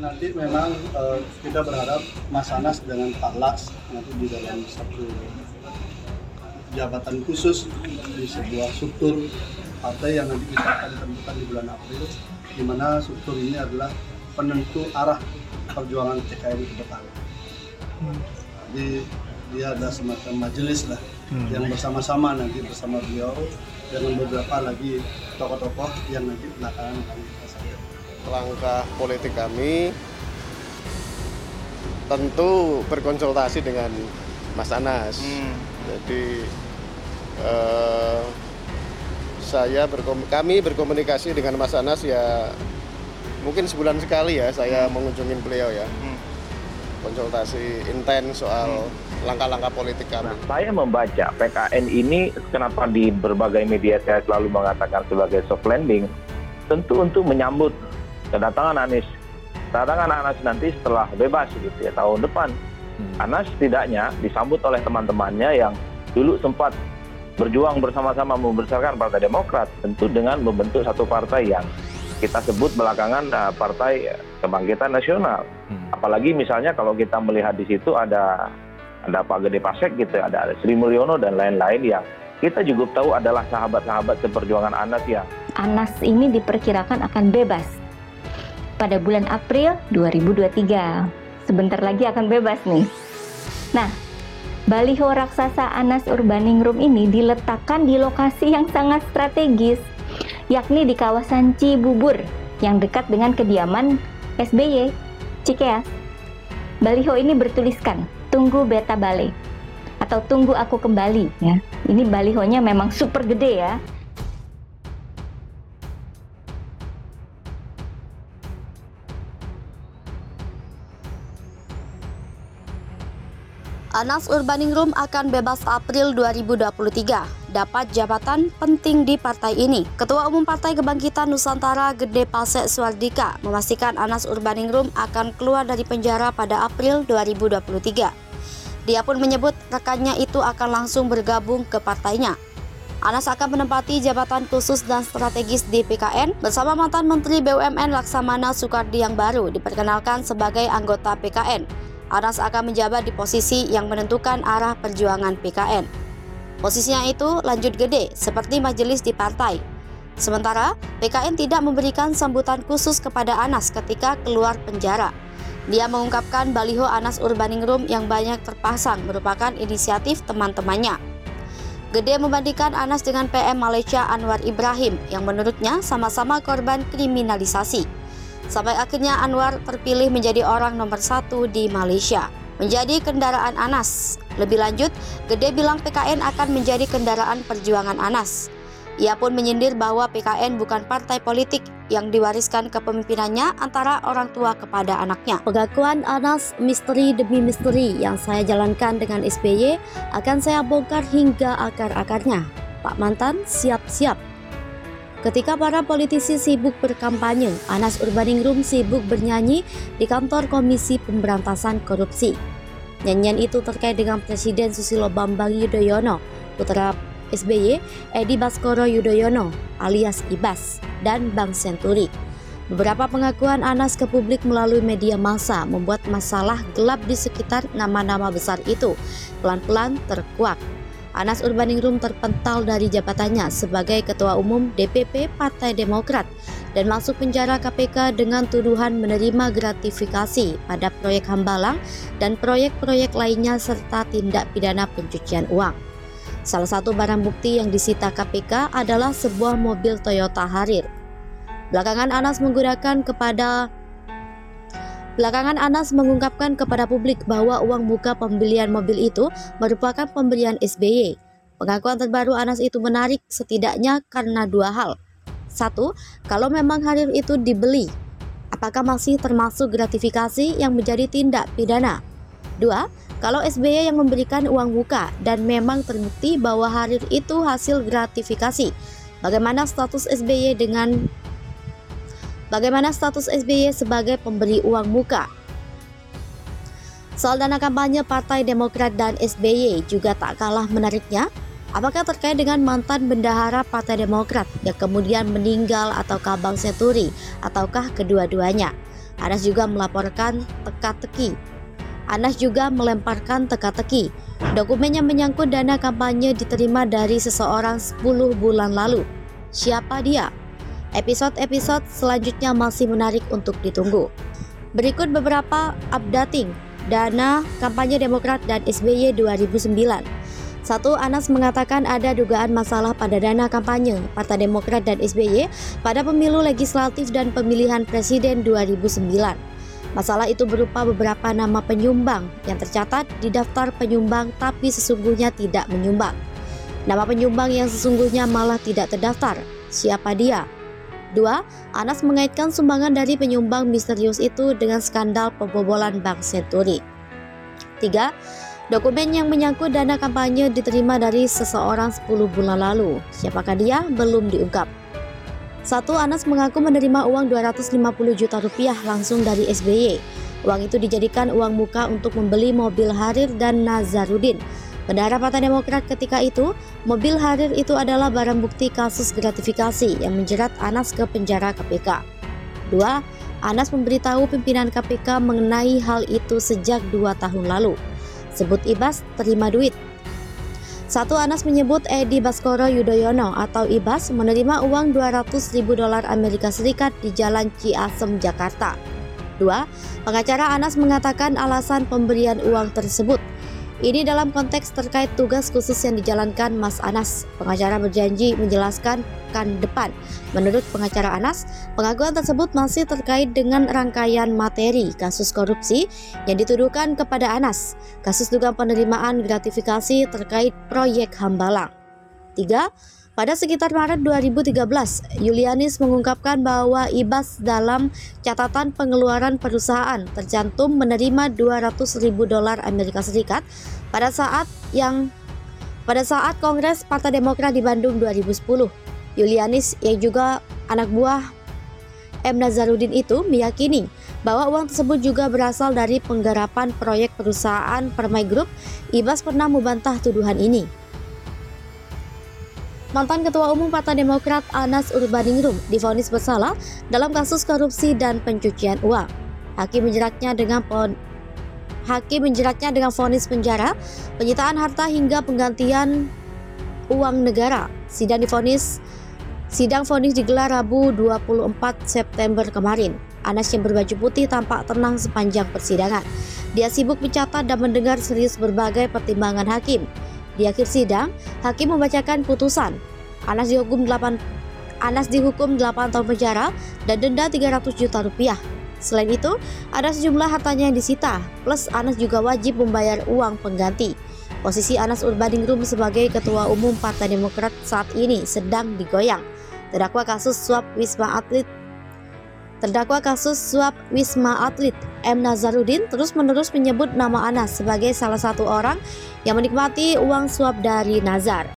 Nanti memang kita berharap Mas Anas dengan Pak Las nanti di dalam satu jabatan khusus di sebuah struktur partai yang nanti kita akan tentukan di bulan April, di mana struktur ini adalah penentu arah perjuangan PKN ke depan. Jadi dia ada semacam majelis lah yang bersama-sama nanti bersama beliau dengan beberapa lagi tokoh-tokoh yang nanti belakangan akan kita sampaikan. Langkah politik kami tentu berkonsultasi dengan Mas Anas. Jadi kami berkomunikasi dengan Mas Anas ya mungkin sebulan sekali ya saya mengunjungi beliau ya. Konsultasi intens soal langkah-langkah politik kami. Nah, saya membaca PKN ini kenapa di berbagai media saya selalu mengatakan sebagai soft landing, tentu untuk menyambut kedatangan Anies. Kedatangan Anas nanti setelah bebas gitu ya tahun depan. Anas setidaknya disambut oleh teman-temannya yang dulu sempat berjuang bersama-sama membesarkan Partai Demokrat, tentu dengan membentuk satu partai yang kita sebut belakangan Partai Kebangkitan Nasional. Apalagi misalnya kalau kita melihat di situ ada Pak Gede Pasek gitu, ada Sri Mulyono dan lain-lain yang kita juga tahu adalah sahabat-sahabat seperjuangan Anas yang Anas ini diperkirakan akan bebas pada bulan April 2023. Sebentar lagi akan bebas nih. Nah, baliho raksasa Anas Urbaningrum ini diletakkan di lokasi yang sangat strategis, yakni di kawasan Cibubur yang dekat dengan kediaman SBY, Cikeas. Baliho ini bertuliskan, "Tunggu Beta Bale" atau "Tunggu Aku Kembali" ya. Ini balihonya memang super gede ya. Anas Urbaningrum akan bebas April 2023. Dapat jabatan penting di partai ini. Ketua Umum Partai Kebangkitan Nusantara Gede Pasek Suardika memastikan Anas Urbaningrum akan keluar dari penjara pada April 2023. Dia pun menyebut rekannya itu akan langsung bergabung ke partainya. Anas akan menempati jabatan khusus dan strategis di PKN bersama mantan Menteri BUMN Laksamana Soekardi yang baru diperkenalkan sebagai anggota PKN. Anas akan menjabat di posisi yang menentukan arah perjuangan PKN. Posisinya itu lanjut gede seperti majelis di partai. Sementara PKN tidak memberikan sambutan khusus kepada Anas ketika keluar penjara. Dia mengungkapkan baliho Anas Urbaningrum yang banyak terpasang merupakan inisiatif teman-temannya. Gede membandingkan Anas dengan PM Malaysia Anwar Ibrahim yang menurutnya sama-sama korban kriminalisasi. Sampai akhirnya Anwar terpilih menjadi orang nomor 1 di Malaysia, menjadi kendaraan Anas. Lebih lanjut, Gede bilang PKN akan menjadi kendaraan perjuangan Anas. Ia pun menyindir bahwa PKN bukan partai politik yang diwariskan kepemimpinannya antara orang tua kepada anaknya. Pengakuan Anas misteri demi misteri yang saya jalankan dengan SBY akan saya bongkar hingga akar-akarnya. Pak Mantan siap-siap. Ketika para politisi sibuk berkampanye, Anas Urbaningrum sibuk bernyanyi di kantor Komisi Pemberantasan Korupsi. Nyanyian itu terkait dengan Presiden Susilo Bambang Yudhoyono, putra SBY, Edi Baskoro Yudhoyono alias Ibas, dan Bank Senturi. Beberapa pengakuan Anas ke publik melalui media massa membuat masalah gelap di sekitar nama-nama besar itu pelan-pelan terkuak. Anas Urbaningrum terpental dari jabatannya sebagai Ketua Umum DPP Partai Demokrat dan masuk penjara KPK dengan tuduhan menerima gratifikasi pada proyek Hambalang dan proyek-proyek lainnya serta tindak pidana pencucian uang. Salah satu barang bukti yang disita KPK adalah sebuah mobil Toyota Harrier. Belakangan Anas mengungkapkan kepada publik bahwa uang muka pembelian mobil itu merupakan pemberian SBY. Pengakuan terbaru Anas itu menarik setidaknya karena dua hal. Satu, kalau memang Harrier itu dibeli, apakah masih termasuk gratifikasi yang menjadi tindak pidana? Dua, kalau SBY yang memberikan uang muka dan memang terbukti bahwa Harrier itu hasil gratifikasi, bagaimana status SBY sebagai pemberi uang muka? Soal dana kampanye Partai Demokrat dan SBY juga tak kalah menariknya. Apakah terkait dengan mantan bendahara Partai Demokrat yang kemudian meninggal ataukah Bank Senturi ataukah kedua-duanya? Anas juga melaporkan teka-teki. Anas juga melemparkan teka-teki. Dokumen yang menyangkut dana kampanye diterima dari seseorang 10 bulan lalu. Siapa dia? Episode-episode selanjutnya masih menarik untuk ditunggu. Berikut beberapa updating dana kampanye Demokrat dan SBY 2009. 1. Anas mengatakan ada dugaan masalah pada dana kampanye Partai Demokrat dan SBY pada pemilu legislatif dan pemilihan presiden 2009. Masalah itu berupa beberapa nama penyumbang yang tercatat di daftar penyumbang tapi sesungguhnya tidak menyumbang. Nama penyumbang yang sesungguhnya malah tidak terdaftar. Siapa dia? 2. Anas mengaitkan sumbangan dari penyumbang misterius itu dengan skandal pembobolan Bank Senturi. 3. Dokumen yang menyangkut dana kampanye diterima dari seseorang 10 bulan lalu. Siapakah dia? Belum diungkap. 1. Anas mengaku menerima uang 250 juta rupiah langsung dari SBY. Uang itu dijadikan uang muka untuk membeli mobil Harir dan Nazarudin. Bendahara Partai Demokrat ketika itu, mobil Harir itu adalah barang bukti kasus gratifikasi yang menjerat Anas ke penjara KPK. 2. Anas memberitahu pimpinan KPK mengenai hal itu sejak 2 tahun lalu. Sebut Ibas terima duit. 1. Anas menyebut Edi Baskoro Yudhoyono atau Ibas menerima uang $200.000 Amerika Serikat di Jalan Ciasem, Jakarta. 2. Pengacara Anas mengatakan alasan pemberian uang tersebut ini dalam konteks terkait tugas khusus yang dijalankan Mas Anas. Pengacara berjanji menjelaskan depan. Menurut pengacara Anas, pengakuan tersebut masih terkait dengan rangkaian materi kasus korupsi yang dituduhkan kepada Anas, kasus dugaan penerimaan gratifikasi terkait proyek Hambalang. 3. Pada sekitar Maret 2013, Yulianis mengungkapkan bahwa Ibas dalam catatan pengeluaran perusahaan tercantum menerima $200.000 Amerika Serikat pada saat Kongres Partai Demokrat di Bandung 2010. Yulianis yang juga anak buah M. Nazarudin itu meyakini bahwa uang tersebut juga berasal dari penggarapan proyek perusahaan Permai Group. Ibas pernah membantah tuduhan ini. Mantan Ketua Umum Partai Demokrat Anas Urbaningrum divonis bersalah dalam kasus korupsi dan pencucian uang. Hakim menjeratnya dengan vonis penjara, penyitaan harta hingga penggantian uang negara. Sidang vonis digelar Rabu 24 September kemarin. Anas yang berbaju putih tampak tenang sepanjang persidangan. Dia sibuk mencatat dan mendengar serius berbagai pertimbangan hakim. Di akhir sidang, hakim membacakan putusan. Anas dihukum 8 tahun penjara dan denda 300 juta rupiah. Selain itu, ada sejumlah hartanya yang disita, plus Anas juga wajib membayar uang pengganti. Posisi Anas Urbaningrum sebagai Ketua Umum Partai Demokrat saat ini sedang digoyang. Terdakwa kasus suap Wisma Atlet M. Nazarudin terus-menerus menyebut nama Anas sebagai salah satu orang yang menikmati uang suap dari Nazar.